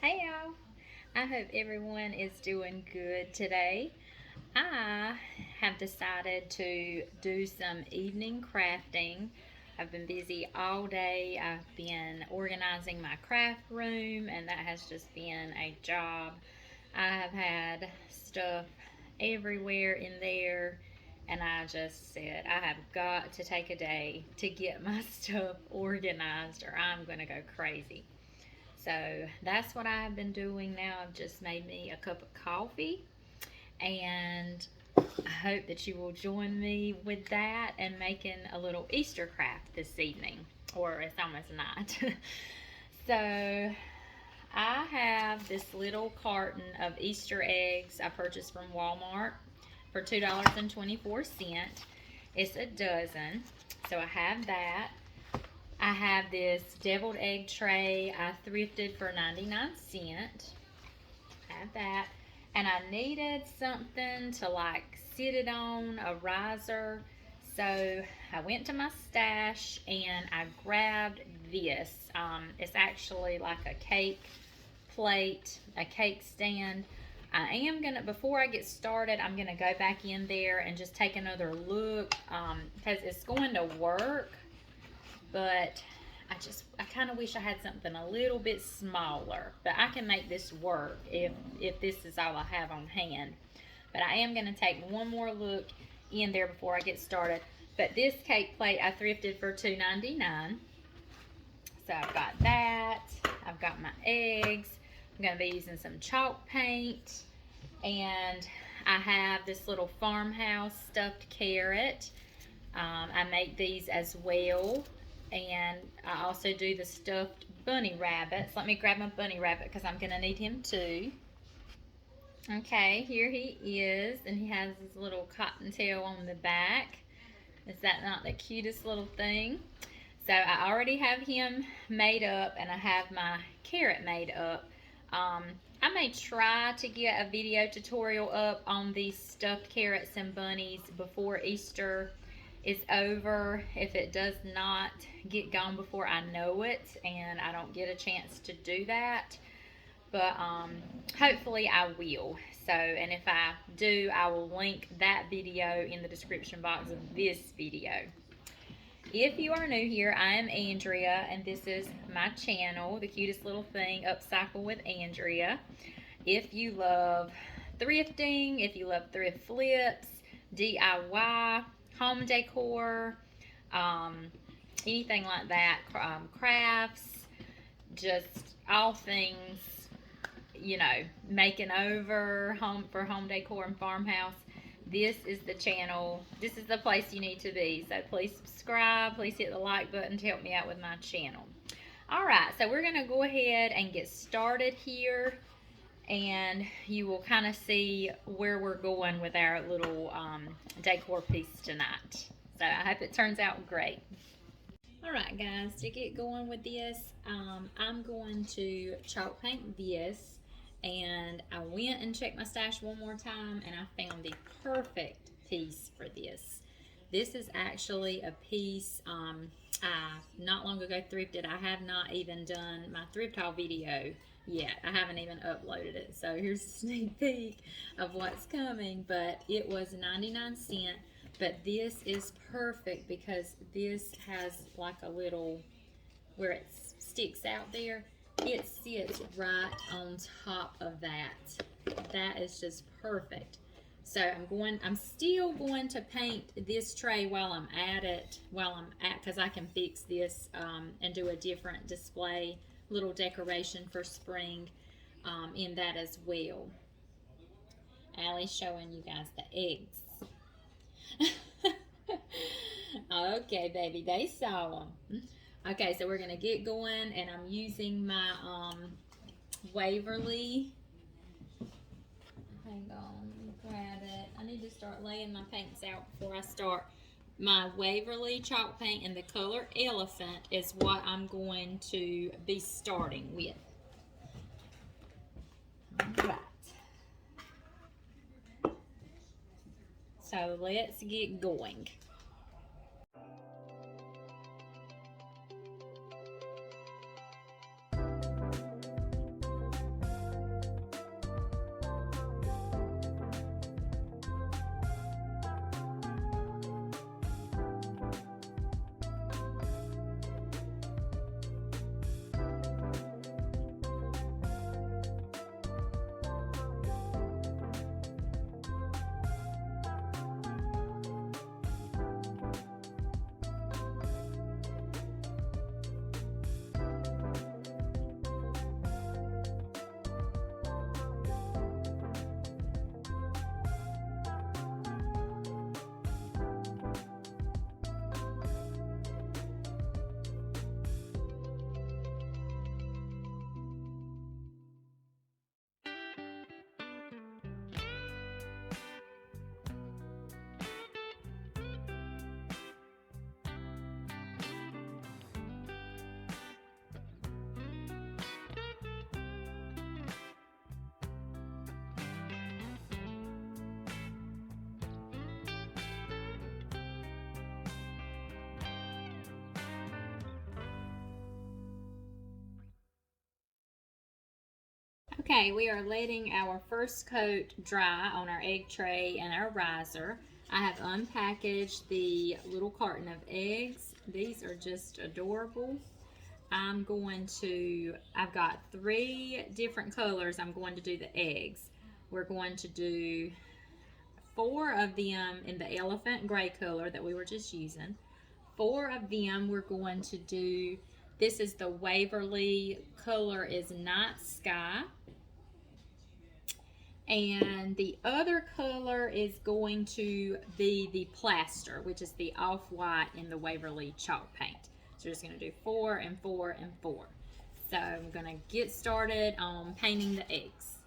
Hey y'all, I hope everyone is doing good today. I have decided to do some evening crafting. I've been busy all day. I've been organizing my craft room, and that has just been a job. I have had stuff everywhere in there, and I just said I have got to take a day to get my stuff organized, or I'm going to go crazy. So that's what I've been doing now. I've just made me a cup of coffee, and I hope that you will join me with that and making a little Easter craft this evening, or it's almost night. So I have this little carton of Easter eggs I purchased from Walmart for $2.24. It's a dozen. So I have that. I have this deviled egg tray I thrifted for 99 cents. Have that. And I needed something to like sit it on, a riser. So I went to my stash and I grabbed this. It's actually like a cake plate, a cake stand. I am gonna, before I get started, I'm gonna go back in there and just take another look because it's going to work, but I kind of wish I had something a little bit smaller, but I can make this work if this is all I have on hand. But I am going to take one more look in there before I get started. But this cake plate I thrifted for $2.99. So I've got that. I've got my eggs. I'm going to be using some chalk paint, and I have this little farmhouse stuffed carrot. I make these as well, and I also do the stuffed bunny rabbits. Let me grab my bunny rabbit because I'm going to need him too. Okay, here he is, and he has his little cottontail on the back. Is that not the cutest little thing? So I already have him made up, and I have my carrot made up. I may try to get a video tutorial up on these stuffed carrots and bunnies before Easter is over. If it does not get gone before I know it and I don't get a chance to do that, but hopefully I will. So, and if I do, I will link that video in the description box of this video. If you are new here, I am Andrea, and this is my channel, The Cutest Little Thing, Upcycle with Andrea. If you love thrifting, if you love thrift flips, DIY, home decor, anything like that, crafts, just all things, making over for home decor and farmhouse, this is the channel. This is the place you need to be. So please subscribe. Please hit the like button to help me out with my channel. All right, so we're going to go ahead and get started here, and you will kind of see where we're going with our little decor piece tonight. So I hope it turns out great. All right, guys, to get going with this, I'm going to chalk paint this, and I went and checked my stash one more time, and I found the perfect piece for this. This is actually a piece I not long ago thrifted. I have not even done my thrift haul video yet. I haven't even uploaded it. So here's a sneak peek of what's coming, but it was 99 cents. But this is perfect because this has like a little, where it sticks out there, it sits right on top of that. That is just perfect. So I'm still going to paint this tray while I'm at it, because I can fix this and do a different display, little decoration for spring in that as well. Allie's showing you guys the eggs. Okay, baby, they saw them. Okay, so we're going to get going, and I'm using my Waverly. Hang on, let me grab it. I need to start laying my paints out before I start. My Waverly chalk paint in the color Elephant is what I'm going to be starting with. All right. So let's get going. Okay, we are letting our first coat dry on our egg tray and our riser. I have unpackaged the little carton of eggs. These are just adorable. I've got 3 different colors I'm going to do the eggs. We're going to do 4 of them in the elephant gray color that we were just using. 4 of them we're going to do, this is the Waverly color is Night Sky. And the other color is going to be the plaster, which is the off-white in the Waverly chalk paint. So we're just going to do 4 and 4 and 4. So I'm going to get started on painting the eggs.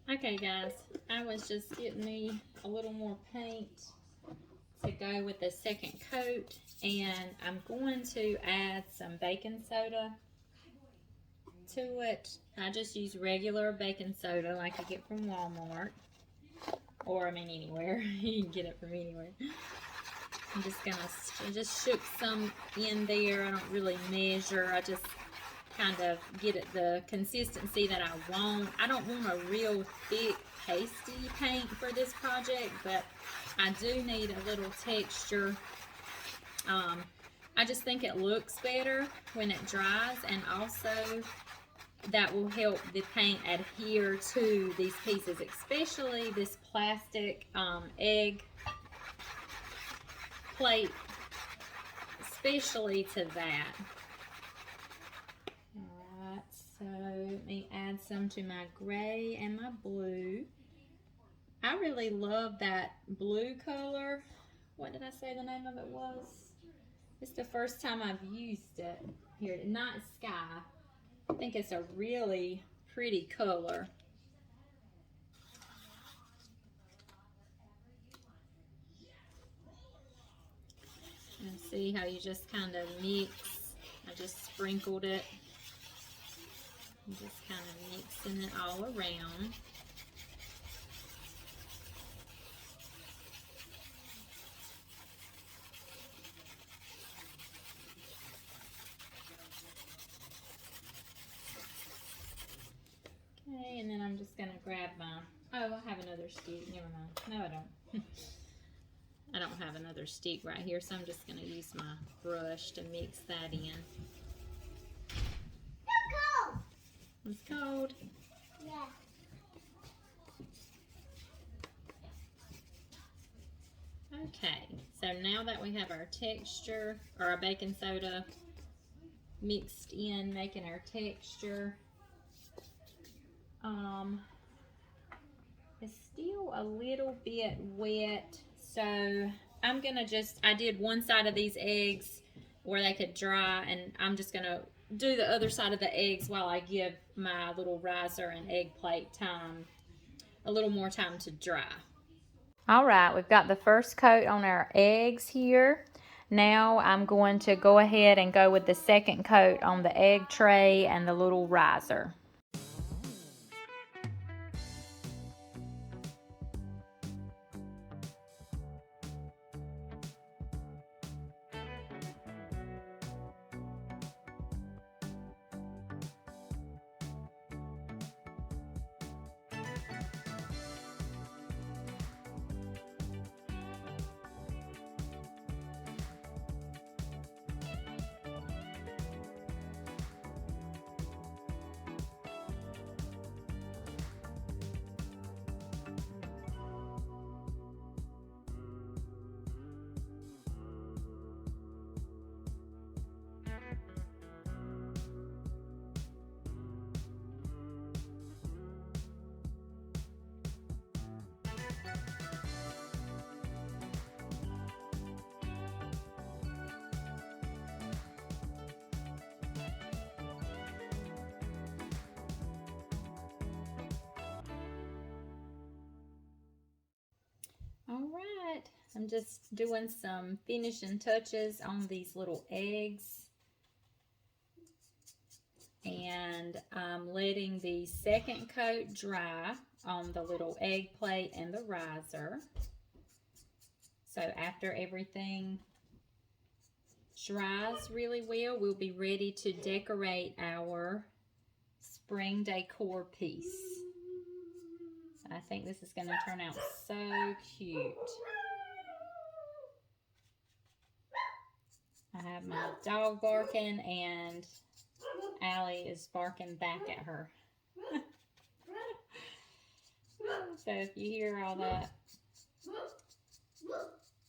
Okay guys, I was just getting me a little more paint to go with the second coat, and I'm going to add some baking soda to it. I just use regular baking soda like you get from Walmart, or I mean anywhere. You can get it from anywhere. I just shook some in there. I don't really measure. I just kind of get it the consistency that I want. I don't want a real thick, pasty paint for this project, but I do need a little texture. I just think it looks better when it dries, and also that will help the paint adhere to these pieces, especially this plastic egg plate, especially to that. Alright, so let me add some to my gray and my blue. I really love that blue color. What did I say the name of it was? It's the first time I've used it. Here, Night Sky. I think it's a really pretty color. And see how you just kind of mix. I just sprinkled it. I'm just kind of mixing it all around. Okay, and then I'm just going to grab my, oh, I have another stick. Never mind. No, I don't. I don't have another stick right here, so I'm just going to use my brush to mix that in. It's cold. Yeah. Okay, so now that we have our texture, or our baking soda mixed in, making our texture, it's still a little bit wet, so I'm gonna I did one side of these eggs where they could dry, and I'm just gonna do the other side of the eggs while I give my little riser and egg plate a little more time to dry. All right, we've got the first coat on our eggs here. Now I'm going to go ahead and go with the second coat on the egg tray and the little riser. All right, I'm just doing some finishing touches on these little eggs. And I'm letting the second coat dry on the little egg plate and the riser. So after everything dries really well, we'll be ready to decorate our spring decor piece. I think this is going to turn out so cute. I have my dog barking and Allie is barking back at her. So if you hear all that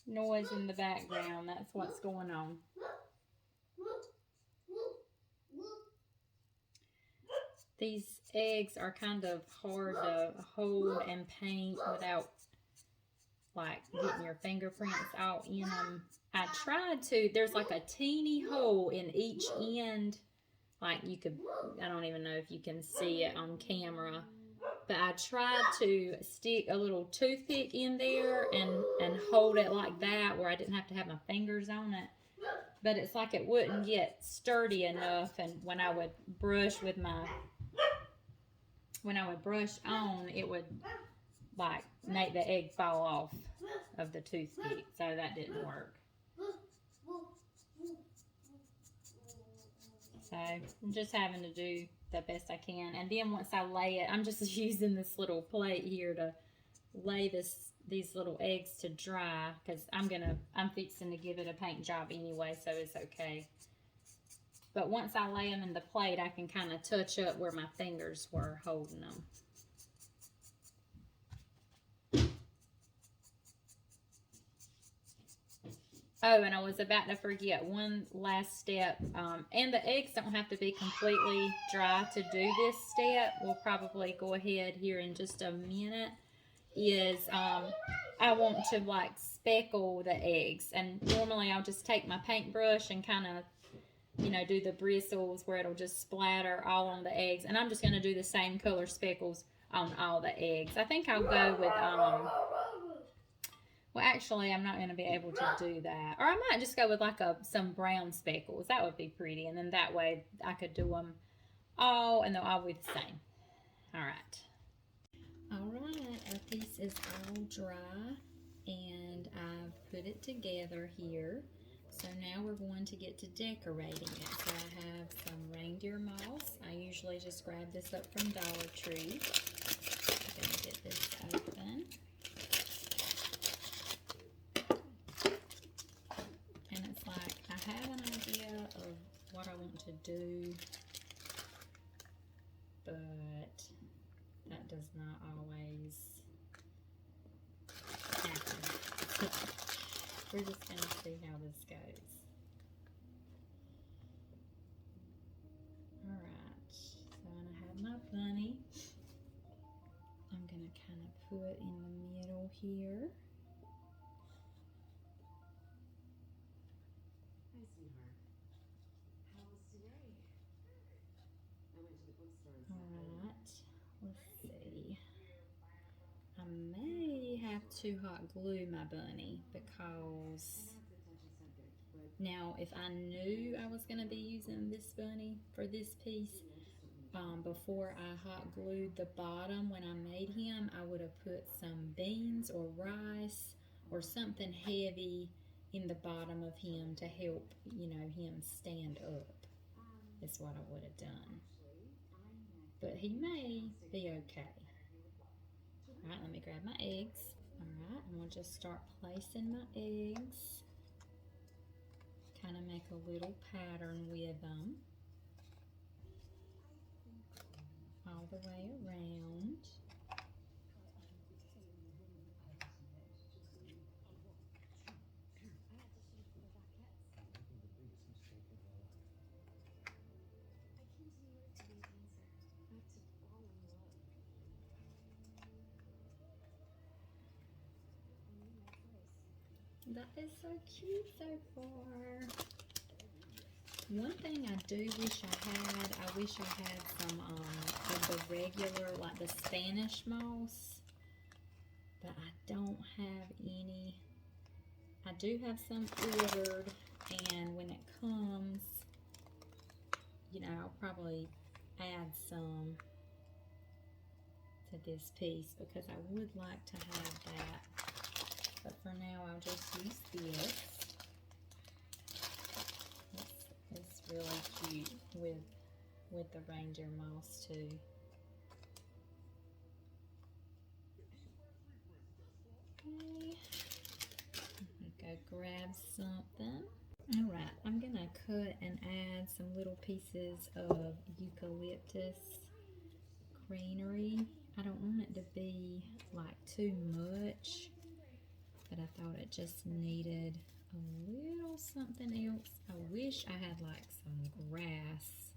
noise in the background, that's what's going on. These eggs are kind of hard to hold and paint without like getting your fingerprints all in them. I tried to, there's like a teeny hole in each end. Like you could, I don't even know if you can see it on camera, but I tried to stick a little toothpick in there and hold it like that where I didn't have to have my fingers on it. But it's like it wouldn't get sturdy enough, and when I would brush on, it would like make the egg fall off of the toothpick, so that didn't work. So I'm just having to do the best I can. And then once I lay it, I'm just using this little plate here to lay these little eggs to dry, because I'm fixing to give it a paint job anyway, so it's okay. But once I lay them in the plate, I can kind of touch up where my fingers were holding them. Oh, and I was about to forget one last step. And the eggs don't have to be completely dry to do this step. We'll probably go ahead here in just a minute. I want to like speckle the eggs. And normally I'll just take my paintbrush and kind of, do the bristles where it'll just splatter all on the eggs. And I'm just going to do the same color speckles on all the eggs. I think I'll go with... well, actually, I'm not going to be able to do that. Or I might just go with like some brown speckles. That would be pretty. And then that way I could do them all and they'll all be the same. All right. All right. Our piece is all dry. And I've put it together here. So now we're going to get to decorating it. So I have some reindeer moss. I usually just grab this up from Dollar Tree. I'm going to get this open. I have an idea of what I want to do, but that does not always happen. We're just going to see how this goes. Alright, so I have my bunny. I'm going to kind of put in the middle here. Alright, let's see. I may have to hot glue my bunny because now if I knew I was going to be using this bunny for this piece, before I hot glued the bottom when I made him, I would have put some beans or rice or something heavy in the bottom of him to help, him stand up. Is what I would have done. But he may be okay. Alright, let me grab my eggs. Alright, I'm going to just start placing my eggs. Kind of make a little pattern with them. All the way around. That is so cute so far. One thing I do wish I wish I had some of the regular, like the Spanish moss, but I don't have any. I do have some ordered, and when it comes, I'll probably add some to this piece because I would like to have that. But for now, I'll just use this. It's really cute with the reindeer moss too. Okay, go grab something. All right, I'm gonna cut and add some little pieces of eucalyptus greenery. I don't want it to be like too much, but I thought it just needed a little something else. I wish I had like some grass,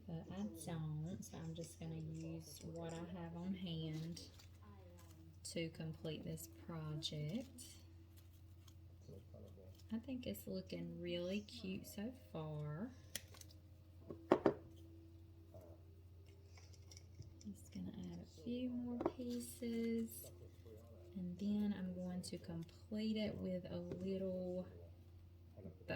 but I don't, so I'm just going to use what I have on hand to complete this project. I think it's looking really cute so far. Just going to add a few more pieces, and then I'm going to complete it with a little bow.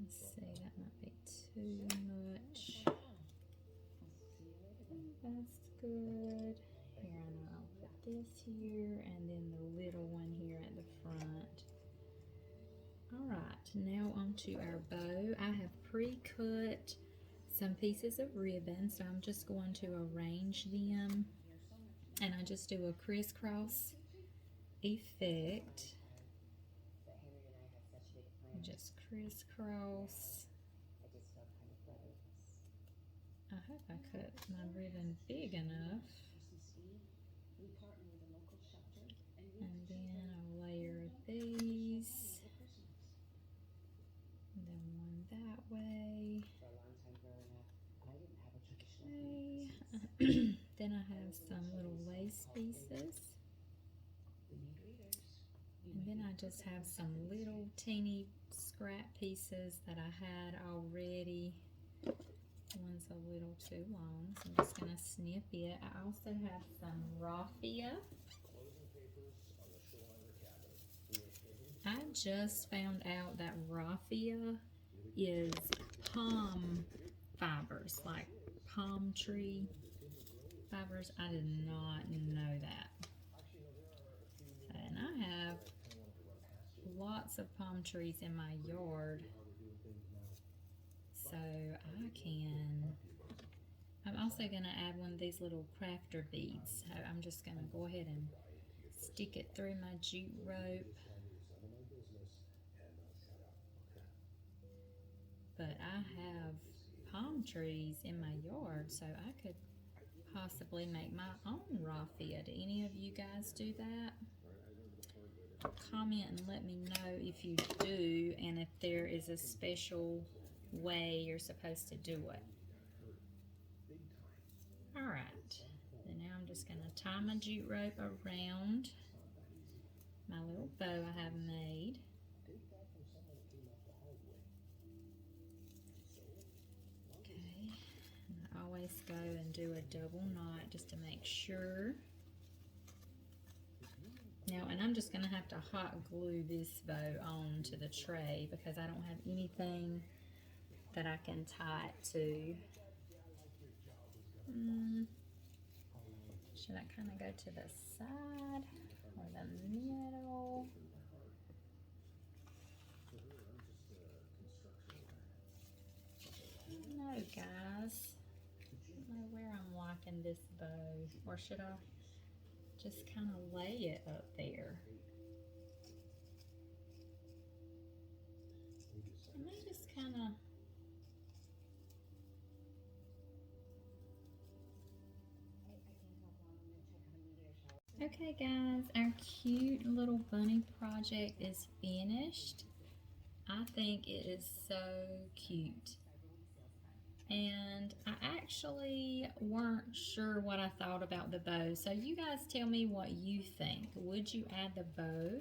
Let's see, that might be too much. That's good. Here, I know I'll put this here, and then the little one here at the front. Alright, now onto our bow. I have pre-cut some pieces of ribbon, so I'm just going to arrange them, and I just do a crisscross effect. Just crisscross. I hope I cut my ribbon big enough. And then I'll layer these. And then one that way. Okay. Then I have some little lace pieces. And then I just have some little teeny scrap pieces that I had already. One's a little too long, so I'm just going to snip it. I also have some raffia. I just found out that raffia is palm fibers, like palm tree fibers. I did not know that. And I have lots of palm trees in my yard, so I'm also going to add one of these little crafter beads. So I'm just going to go ahead and stick it through my jute rope. But I have palm trees in my yard, so I could possibly make my own raffia. Do any of you guys do that? Comment and let me know if you do, and if there is a special way you're supposed to do it. Alright, and now I'm just going to tie my jute rope around my little bow I have made. Okay, and I always go and do a double knot just to make sure. Now, and I'm just gonna have to hot glue this bow onto the tray because I don't have anything that I can tie it to. Should I kind of go to the side or the middle? No, guys. I don't know where I'm liking this bow. Or should I just kind of lay it up there? I may just kind of... Okay guys, our cute little bunny project is finished. I think it is so cute. And I actually weren't sure what I thought about the bow. So you guys tell me what you think. Would you add the bow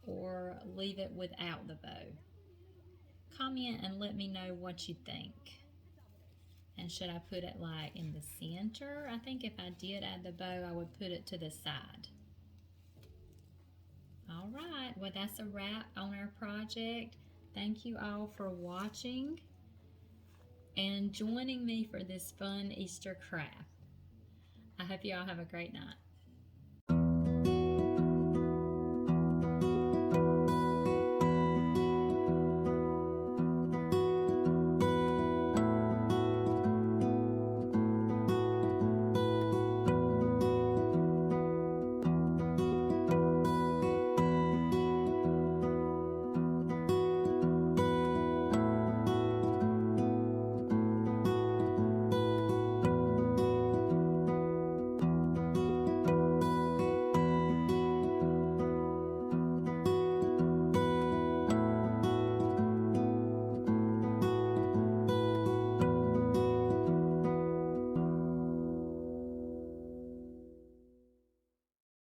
or leave it without the bow? Comment and let me know what you think. And should I put it like in the center? I think if I did add the bow, I would put it to the side. All right, well that's a wrap on our project. Thank you all for watching and joining me for this fun Easter craft. I hope you all have a great night.